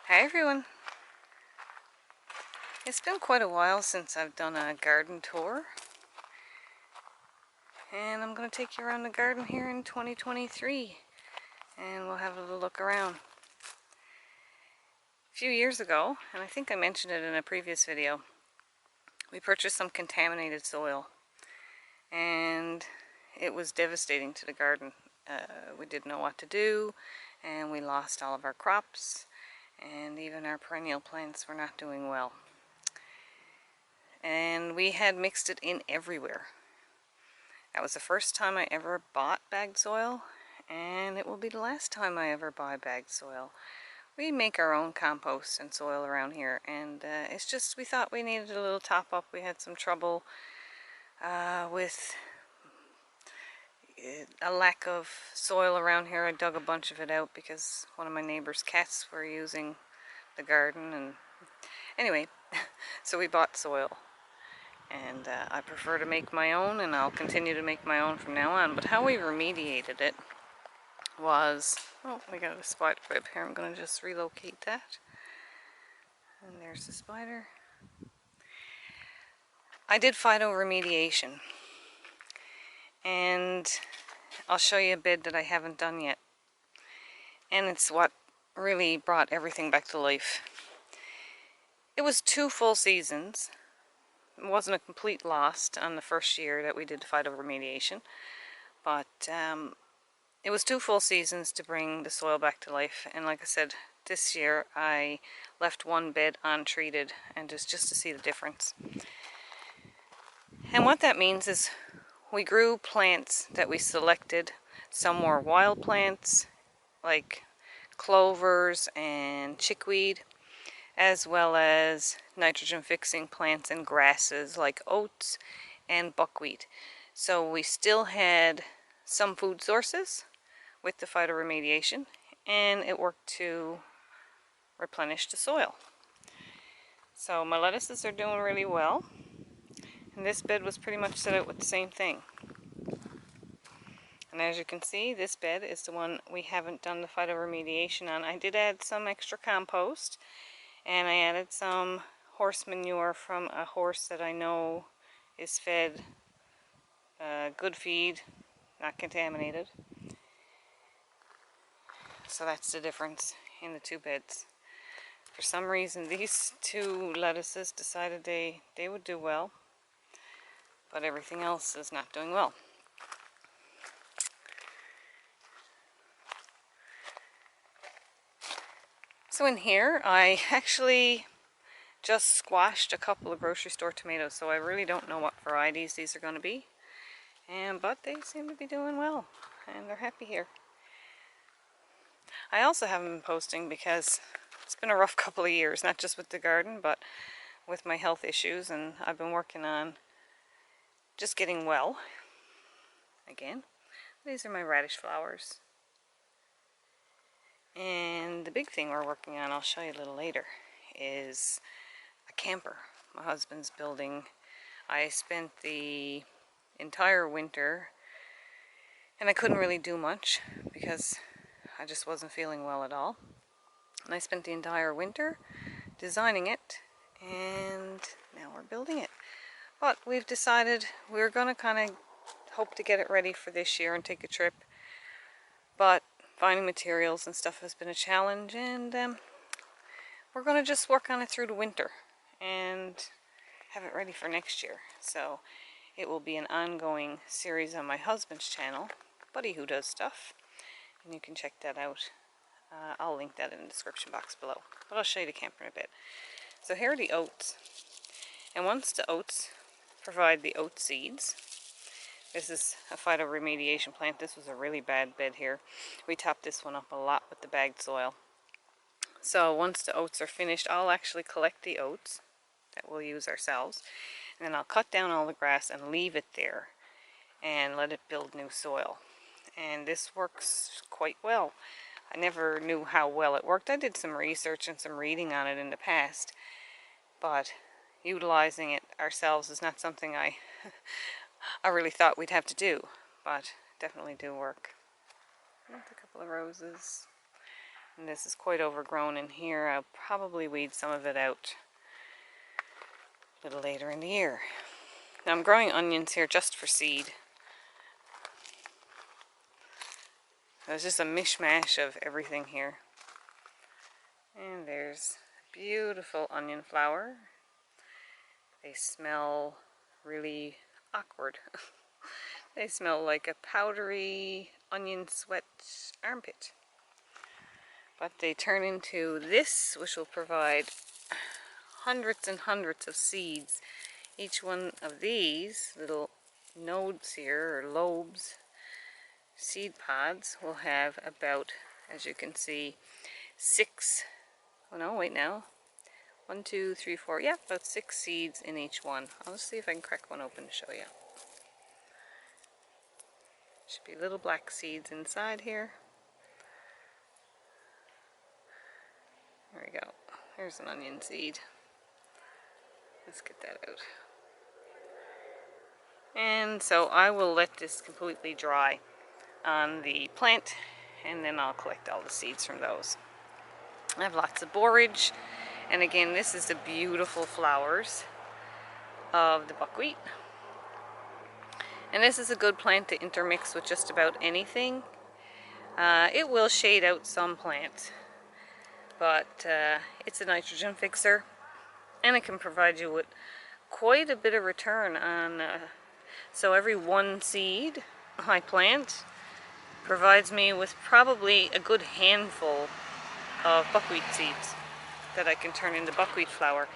Hi everyone! It's been quite a while since I've done a garden tour, and I'm going to take you around the garden here in 2023 and we'll have a little look around. A few years ago, and I think I mentioned it in a previous video, we purchased some contaminated soil and it was devastating to the garden. We didn't know what to do and we lost all of our crops, and even our perennial plants were not doing well. And we had mixed it in everywhere. That was the first time I ever bought bagged soil, and it will be the last time I ever buy bagged soil. We make our own compost and soil around here, and it's just, we thought we needed a little top up. We had some trouble with a lack of soil around here. I dug a bunch of it out because one of my neighbor's cats were using the garden, and anyway, so we bought soil. And I prefer to make my own, and I'll continue to make my own from now on. But how we remediated it was, oh, we got a spider web here. I'm going to just relocate that. And there's the spider. I did phytoremediation, and I'll show you a bed that I haven't done yet. And it's what really brought everything back to life. It was 2 full seasons. It wasn't a complete loss on the first year that we did phytoremediation, but it was 2 full seasons to bring the soil back to life. And like I said, this year I left one bed untreated, and just to see the difference. And what that means is we grew plants that we selected. Some were wild plants like clovers and chickweed, as well as nitrogen fixing plants and grasses like oats and buckwheat. So we still had some food sources with the phytoremediation, and it worked to replenish the soil. So my lettuces are doing really well, and this bed was pretty much set out with the same thing. And as you can see, this bed is the one we haven't done the phytoremediation on. I did add some extra compost, and I added some horse manure from a horse that I know is fed good feed, not contaminated. So that's the difference in the 2 beds. For some reason, these 2 lettuces decided they would do well, but everything else is not doing well. So in here, I actually just squashed a couple of grocery store tomatoes, so I really don't know what varieties these are going to be. But they seem to be doing well, and they're happy here. I also haven't been posting because it's been a rough couple of years, not just with the garden, but with my health issues, and I've been working on just getting well again. These are my radish flowers. And the big thing we're working on, I'll show you a little later, is a camper my husband's building. I spent the entire winter, and I couldn't really do much because I just wasn't feeling well at all. And I spent the entire winter designing it, and now we're building it. But we've decided we're going to kind of hope to get it ready for this year and take a trip. But finding materials and stuff has been a challenge, and we're going to just work on it through the winter and have it ready for next year. So it will be an ongoing series on my husband's channel, Buddy Who Does Stuff, and you can check that out. I'll link that in the description box below, but I'll show you the camper in a bit. So here are the oats, and once the oats provide the oat seeds, this is a phytoremediation plant. This was a really bad bed here. We topped this one up a lot with the bagged soil. So once the oats are finished, I'll actually collect the oats that we'll use ourselves, and then I'll cut down all the grass and leave it there and let it build new soil. And this works quite well. I never knew how well it worked. I did some research and some reading on it in the past, but utilizing it ourselves is not something I really thought we'd have to do, but definitely do work. There's a couple of roses. And this is quite overgrown in here. I'll probably weed some of it out a little later in the year. Now I'm growing onions here just for seed. There's just a mishmash of everything here. And there's beautiful onion flower. They smell really awkward. They smell like a powdery onion sweat armpit. But they turn into this, which will provide hundreds and hundreds of seeds. Each one of these little nodes here, or lobes, seed pods, will have about, as you can see, 6, oh no, wait now, 1, 2, 3, 4, yeah, about 6 seeds in each one. I'll just see if I can crack one open to show you. Should be little black seeds inside here. There we go. There's an onion seed. Let's get that out. And so I will let this completely dry on the plant, and then I'll collect all the seeds from those. I have lots of borage, and again, this is the beautiful flowers of the buckwheat. And this is a good plant to intermix with just about anything. It will shade out some plants, but it's a nitrogen fixer, and it can provide you with quite a bit of return on. So every one seed I plant provides me with probably a good handful of buckwheat seeds that I can turn into buckwheat flour.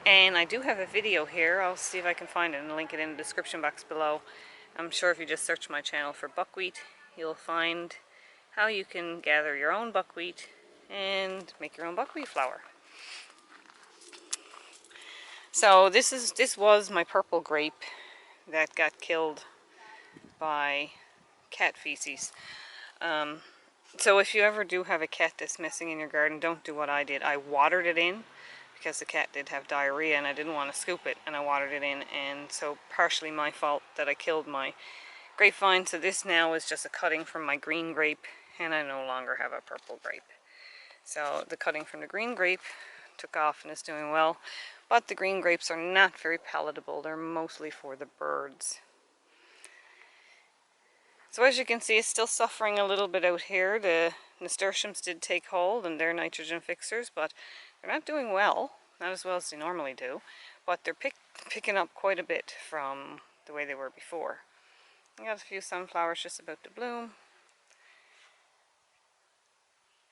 And I do have a video here. I'll see if I can find it and link it in the description box below. I'm sure if you just search my channel for buckwheat, you'll find how you can gather your own buckwheat and make your own buckwheat flour. So this was my purple grape that got killed by cat feces. So if you ever do have a cat that's messing in your garden, don't do what I did. I watered it in because the cat did have diarrhea and I didn't want to scoop it, and I watered it in, and so partially my fault that I killed my grapevine. So this now is just a cutting from my green grape, and I no longer have a purple grape. So the cutting from the green grape took off and is doing well, but the green grapes are not very palatable. They're mostly for the birds. So as you can see, it's still suffering a little bit out here. The nasturtiums did take hold, and they're nitrogen fixers, but they're not doing well. Not as well as they normally do, but they're picking up quite a bit from the way they were before. I got a few sunflowers just about to bloom.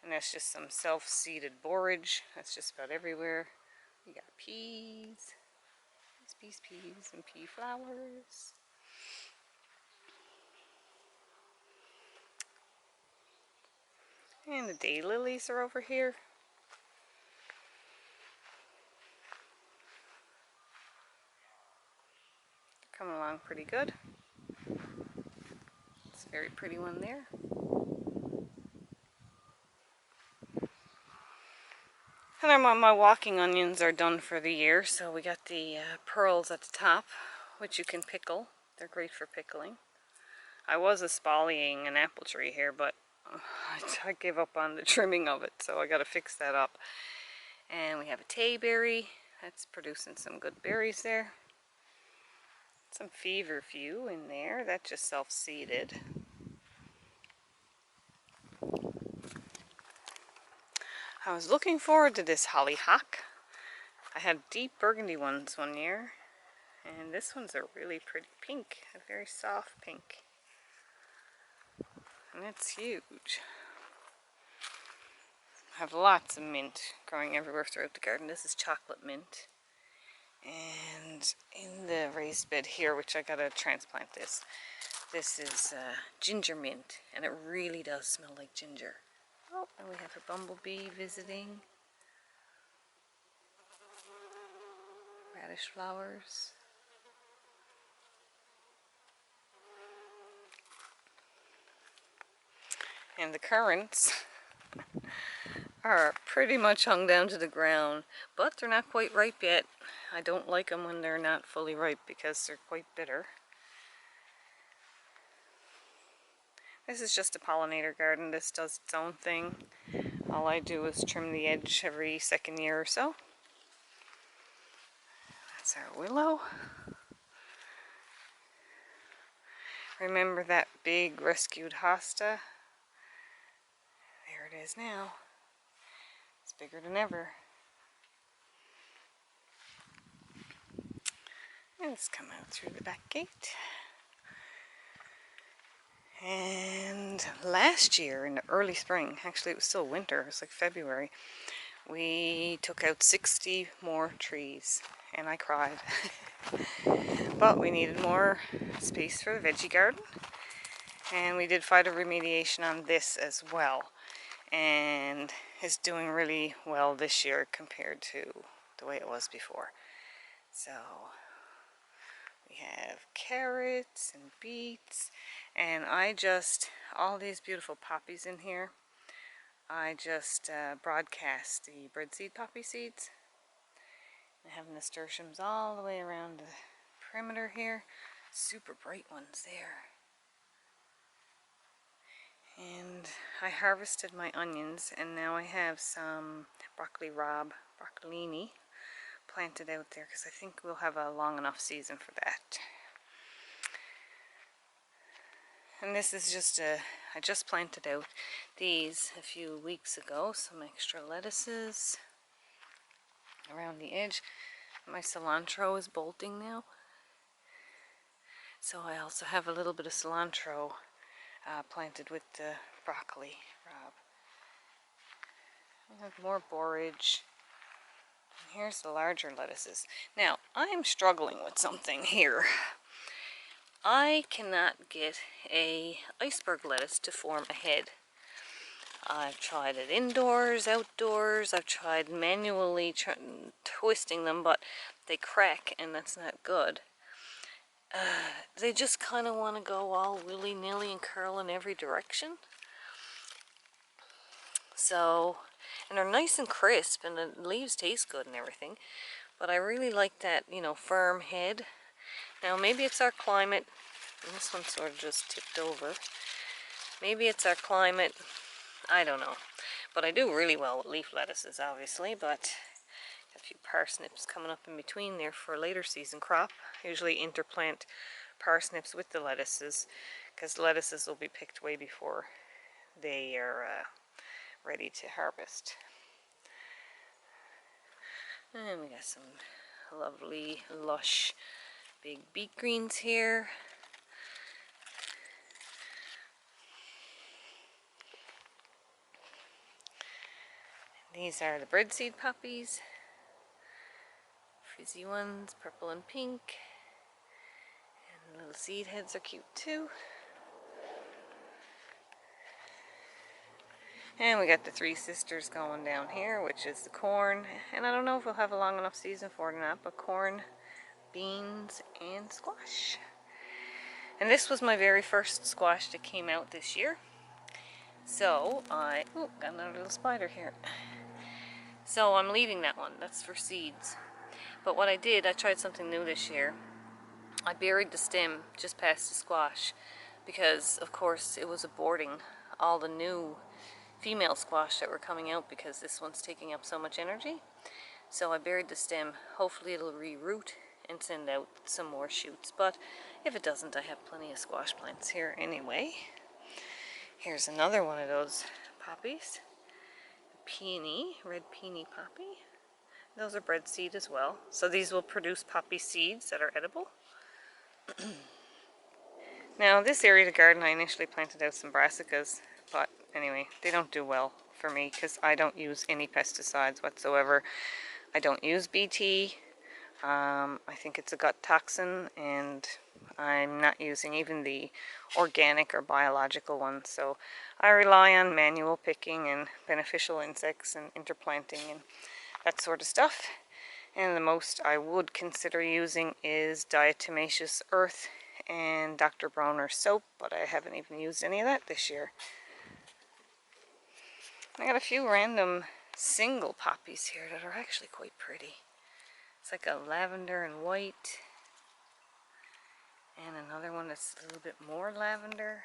And that's just some self-seeded borage. That's just about everywhere. We got peas. There's peas, and pea flowers. And the daylilies are over here. They're coming along pretty good. It's a very pretty one there. And my walking onions are done for the year, so we got the pearls at the top, which you can pickle. They're great for pickling. I was espalieing an apple tree here, but I gave up on the trimming of it, so I got to fix that up. And we have a tayberry that's producing some good berries there. Some feverfew in there, that's just self-seeded. I was looking forward to this hollyhock. I had deep burgundy ones one year, and this one's a really pretty pink, a very soft pink. And it's huge. I have lots of mint growing everywhere throughout the garden. This is chocolate mint. And in the raised bed here, which I gotta transplant this is ginger mint, and it really does smell like ginger. Oh, and we have a bumblebee visiting. Radish flowers. And the currants are pretty much hung down to the ground, but they're not quite ripe yet. I don't like them when they're not fully ripe because they're quite bitter. This is just a pollinator garden. This does its own thing. All I do is trim the edge every second year or so. That's our willow. Remember that big rescued hosta? There it is now. It's bigger than ever. Let's come out through the back gate. And last year in the early spring, actually it was still winter, it was like February, we took out 60 more trees and I cried. But we needed more space for the veggie garden, and we did phytoremediation on this as well, and it's doing really well this year compared to the way it was before. So we have carrots and beets, and all these beautiful poppies in here, I just broadcast the breadseed poppy seeds. I have nasturtiums all the way around the perimeter here. Super bright ones there. And I harvested my onions, and now I have some broccolini planted out there because I think we'll have a long enough season for that. And this is I just planted out these a few weeks ago, some extra lettuces around the edge. My cilantro is bolting now, so I also have a little bit of cilantro planted with the broccoli rabe. I have more borage. And here's the larger lettuces. Now, I'm struggling with something here. I cannot get a iceberg lettuce to form a head. I've tried it indoors, outdoors. I've tried manually twisting them, but they crack, and that's not good. They just kind of want to go all willy-nilly and curl in every direction. So, and they're nice and crisp, and the leaves taste good and everything. But I really like that, firm head. Now, maybe it's our climate. And this one sort of just tipped over. Maybe it's our climate. I don't know. But I do really well with leaf lettuces, obviously. But a few parsnips coming up in between there for a later season crop. Usually interplant parsnips with the lettuces, because the lettuces will be picked way before they are ready to harvest. And we got some lovely, lush, big beet greens here. These are the breadseed poppies. Frizzy ones, purple and pink. And the little seed heads are cute too. And we got the three sisters going down here, which is the corn. And I don't know if we'll have a long enough season for it or not, but corn, beans, and squash. And this was my very first squash that came out this year. So got another little spider here. So I'm leaving that one. That's for seeds. But what I did, I tried something new this year. I buried the stem just past the squash because, of course, it was aborting all the new female squash that were coming out because this one's taking up so much energy. So I buried the stem. Hopefully it'll reroot and send out some more shoots. But if it doesn't, I have plenty of squash plants here anyway. Here's another one of those poppies. Peony, red peony poppy. Those are breadseed as well. So these will produce poppy seeds that are edible. Now this area of the garden I initially planted out some brassicas, but anyway, they don't do well for me because I don't use any pesticides whatsoever. I don't use BT. I think it's a gut toxin, and I'm not using even the organic or biological ones. So I rely on manual picking and beneficial insects and interplanting and that sort of stuff. And the most I would consider using is diatomaceous earth and Dr. Bronner's soap, but I haven't even used any of that this year. I got a few random single poppies here that are actually quite pretty. It's like a lavender and white, and another one that's a little bit more lavender.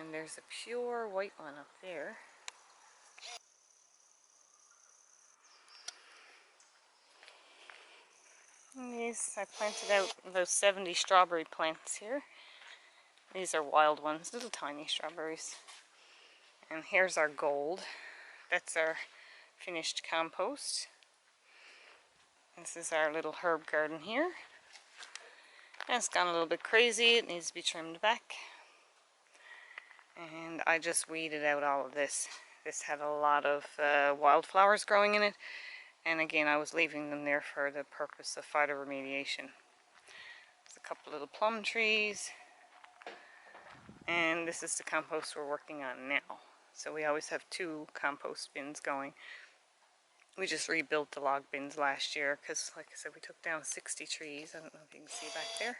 And there's a pure white one up there. And these, I planted out about 70 strawberry plants here. These are wild ones, little tiny strawberries. And here's our gold. That's our finished compost. This is our little herb garden here. And it's gone a little bit crazy. It needs to be trimmed back. And I just weeded out all of this. This had a lot of wildflowers growing in it. And again, I was leaving them there for the purpose of phytoremediation. There's a couple little plum trees. And this is the compost we're working on now. So we always have 2 compost bins going. We just rebuilt the log bins last year because, like I said, we took down 60 trees. I don't know if you can see back there.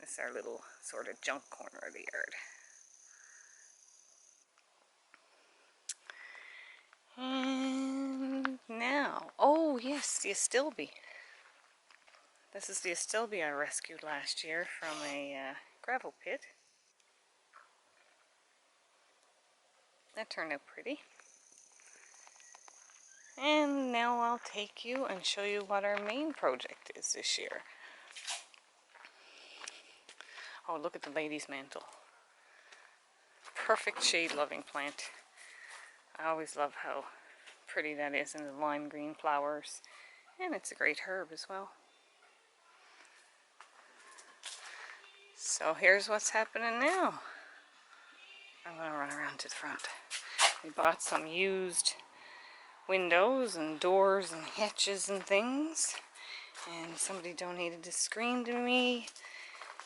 This is our little sort of junk corner of the yard. And now, oh yes, the astilbe. This is the astilbe I rescued last year from a gravel pit. That turned out pretty. And now I'll take you and show you what our main project is this year. Oh, look at the lady's mantle. Perfect shade-loving plant. I always love how pretty that is in the lime green flowers. And it's a great herb as well. So here's what's happening now. I'm going to run around to the front. We bought some used windows and doors and hatches and things. And somebody donated this screen to me.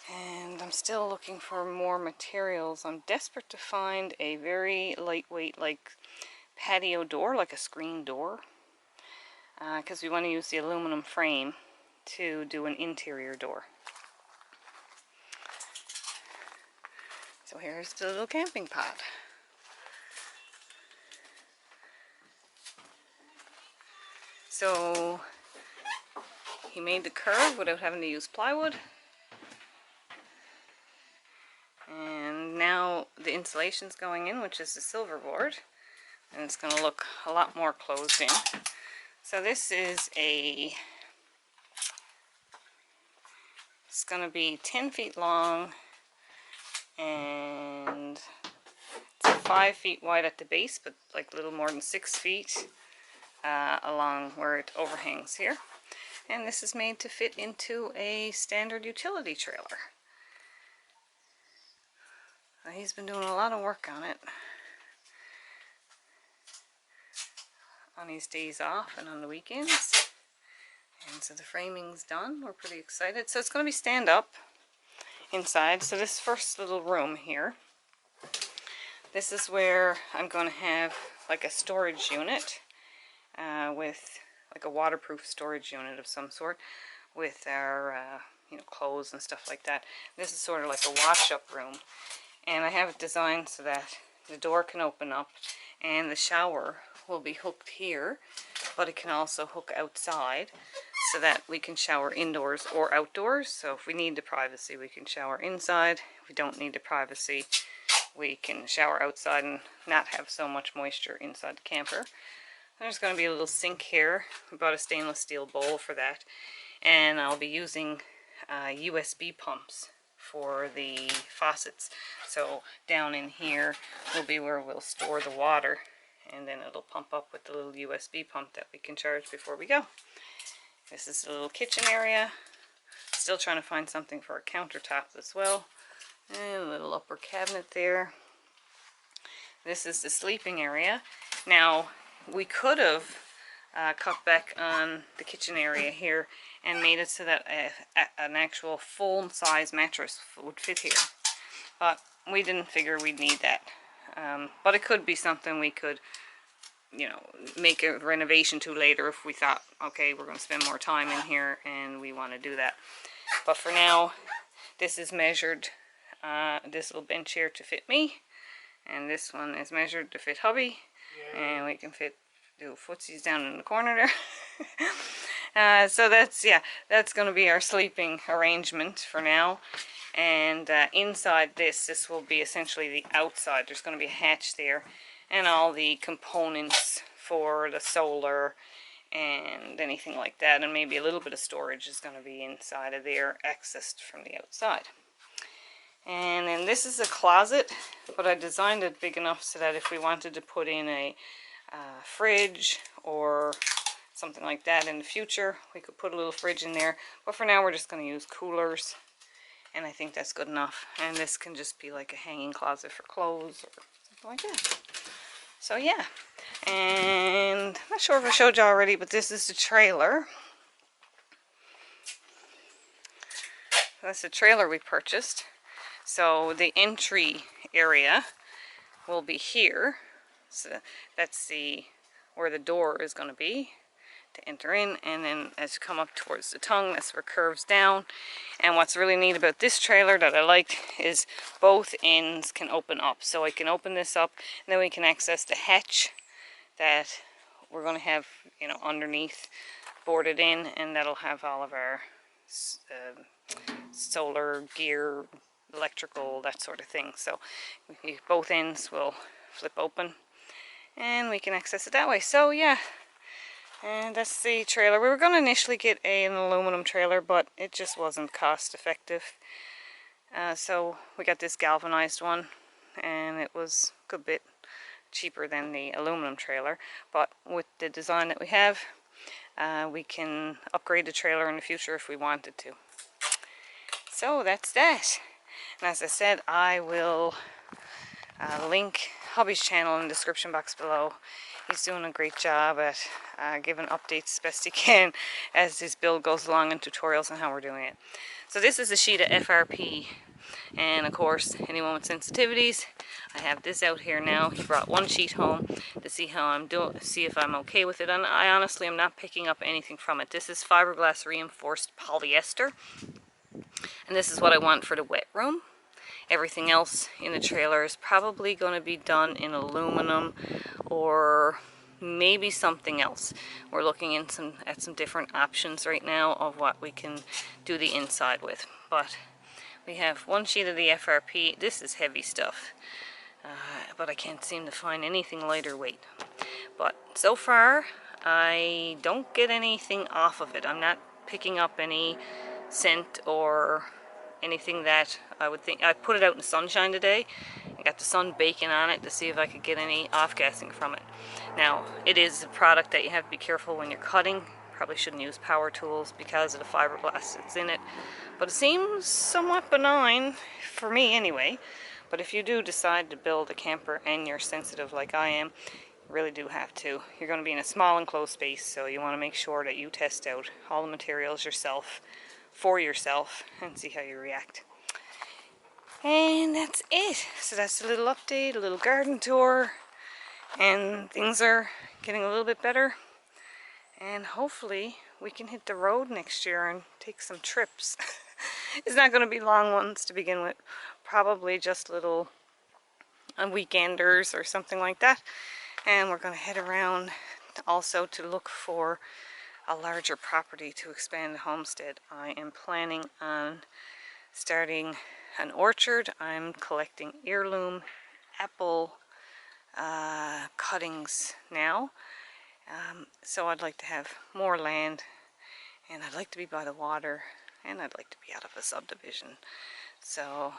And I'm still looking for more materials. I'm desperate to find a very lightweight, like patio door, like a screen door. Because we want to use the aluminum frame to do an interior door. So here's the little camping pod. So he made the curve without having to use plywood. And now the insulation's going in, which is the silver board. And it's going to look a lot more closed in. So this is it's going to be 10 feet long and it's 5 feet wide at the base, but like a little more than 6 feet along where it overhangs here. And this is made to fit into a standard utility trailer. He's been doing a lot of work on it on his days off and on the weekends. And so the framing's done. We're pretty excited. So it's going to be stand up inside. So this first little room here, this is where I'm going to have like a storage unit with like a waterproof storage unit of some sort with our clothes and stuff like that. This is sort of like a wash-up room. And I have it designed so that the door can open up and the shower will be hooked here, but it can also hook outside so that we can shower indoors or outdoors. So if we need the privacy, we can shower inside. If we don't need the privacy, we can shower outside and not have so much moisture inside the camper. There's going to be a little sink here. I bought a stainless steel bowl for that. And I'll be using USB pumps for the faucets. So down in here will be where we'll store the water, and then it'll pump up with the little USB pump that we can charge before we go. This is the little kitchen area. Still trying to find something for a countertop as well. And a little upper cabinet there. This is the sleeping area. Now, we could have cut back on the kitchen area here and made it so that an actual full-size mattress would fit here. But we didn't figure we'd need that. But it could be something we could, make a renovation to later if we thought, okay, we're going to spend more time in here and we want to do that. But for now, this is measured, this little bench here to fit me. And this one is measured to fit Hubby. Yay. And we can fit do footsies down in the corner there. So that's going to be our sleeping arrangement for now. And inside this will be essentially the outside. There's going to be a hatch there, and all the components for the solar and anything like that, and maybe a little bit of storage is going to be inside of there, accessed from the outside. And then this is a closet, but I designed it big enough so that if we wanted to put in a fridge or something like that in the future, we could put a little fridge in there. But for now, we're just going to use coolers, and I think that's good enough. And this can just be like a hanging closet for clothes or something like that. So yeah, and I'm not sure if I showed you already, but this is the trailer. That's the trailer we purchased. So the entry area will be here. So that's where the door is going to be to enter in, and then as you come up towards the tongue, that's where it curves down. And what's really neat about this trailer that I like is both ends can open up. So I can open this up, and then we can access the hatch that we're going to have, you know, underneath, boarded in, and that'll have all of our solar gear, electrical, that sort of thing. So both ends will flip open, and we can access it that way. So yeah, and that's the trailer. We were going to initially get an aluminum trailer, but it just wasn't cost effective. So we got this galvanized one, and it was a good bit cheaper than the aluminum trailer. But with the design that we have, we can upgrade the trailer in the future if we wanted to. So that's that. And as I said, I will link Hubby's channel in the description box below. He's doing a great job at giving updates as best he can as his build goes along, and tutorials on how we're doing it. So this is a sheet of FRP, and of course anyone with sensitivities, I have this out here now. He brought one sheet home to see how I'm doing, see if I'm okay with it, and I honestly am not picking up anything from it. This is fiberglass reinforced polyester, and this is what I want for the wet room. Everything else in the trailer is probably going to be done in aluminum or maybe something else. We're looking at some different options right now of what we can do the inside with. But we have one sheet of the FRP. This is heavy stuff, but I can't seem to find anything lighter weight. But so far, I don't get anything off of it. I'm not picking up any scent or anything that I would think. I put it out in the sunshine today. I got the sun baking on it to see if I could get any off-gassing from it. Now, it is a product that you have to be careful when you're cutting. Probably shouldn't use power tools because of the fiberglass that's in it. But it seems somewhat benign, for me anyway. But if you do decide to build a camper and you're sensitive like I am, you really do have to. You're going to be in a small enclosed space, so you want to make sure that you test out all the materials yourself, for yourself, and see how you react. And that's it. So that's a little update, a little garden tour, and things are getting a little bit better, and hopefully we can hit the road next year and take some trips. It's not going to be long ones to begin with, probably just little weekenders or something like that, and we're going to head around also to look for a larger property to expand the homestead. I am planning on starting an orchard. I'm collecting heirloom apple cuttings now. So I'd like to have more land, and I'd like to be by the water, and I'd like to be out of a subdivision. So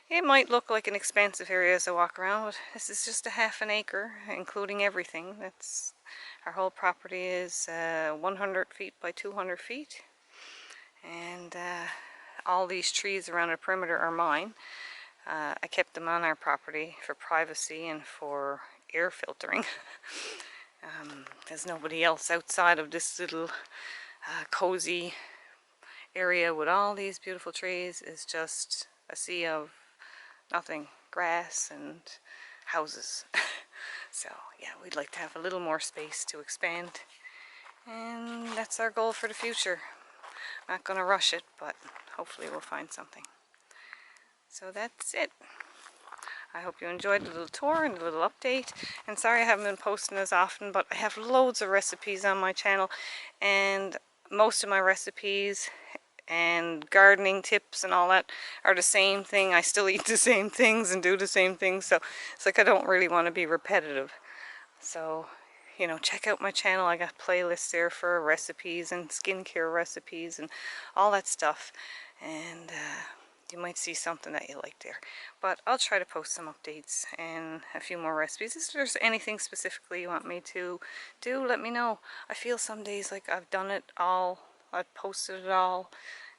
it might look like an expansive area as I walk around, but this is just a half an acre, including everything. That's our whole property is 100 feet by 200 feet, and all these trees around the perimeter are mine. I kept them on our property for privacy and for air filtering. There's nobody else outside of this little cozy area with all these beautiful trees. Is just a sea of nothing, grass and houses. So yeah, we'd like to have a little more space to expand, and that's our goal for the future. Not going to rush it, but hopefully we'll find something. So that's it. I hope you enjoyed the little tour and the little update. And sorry I haven't been posting as often, but I have loads of recipes on my channel, and most of my recipes and gardening tips and all that are the same thing. I still eat the same things and do the same things, so it's like I don't really want to be repetitive. So, you know, check out my channel. I got playlists there for recipes and skincare recipes and all that stuff, and you might see something that you like there. But I'll try to post some updates and a few more recipes. If there's anything specifically you want me to do, let me know. I feel some days like I've done it all, I've posted it all,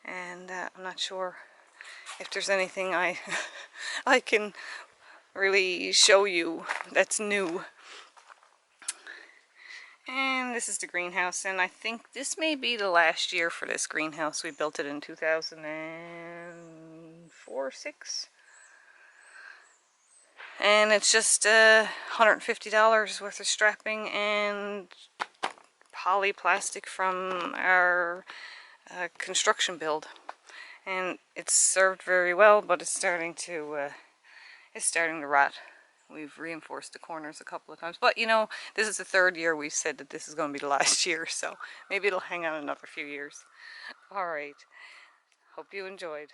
and I'm not sure if there's anything I I can really show you that's new. And this is the greenhouse, and I think this may be the last year for this greenhouse. We built it in 2004, 6. And it's just $150 worth of strapping and polyplastic from our construction build. And it's served very well, but it's starting to rot. We've reinforced the corners a couple of times, but you know, this is the 3rd year we've said that this is going to be the last year, so maybe it'll hang on another few years. All right, hope you enjoyed.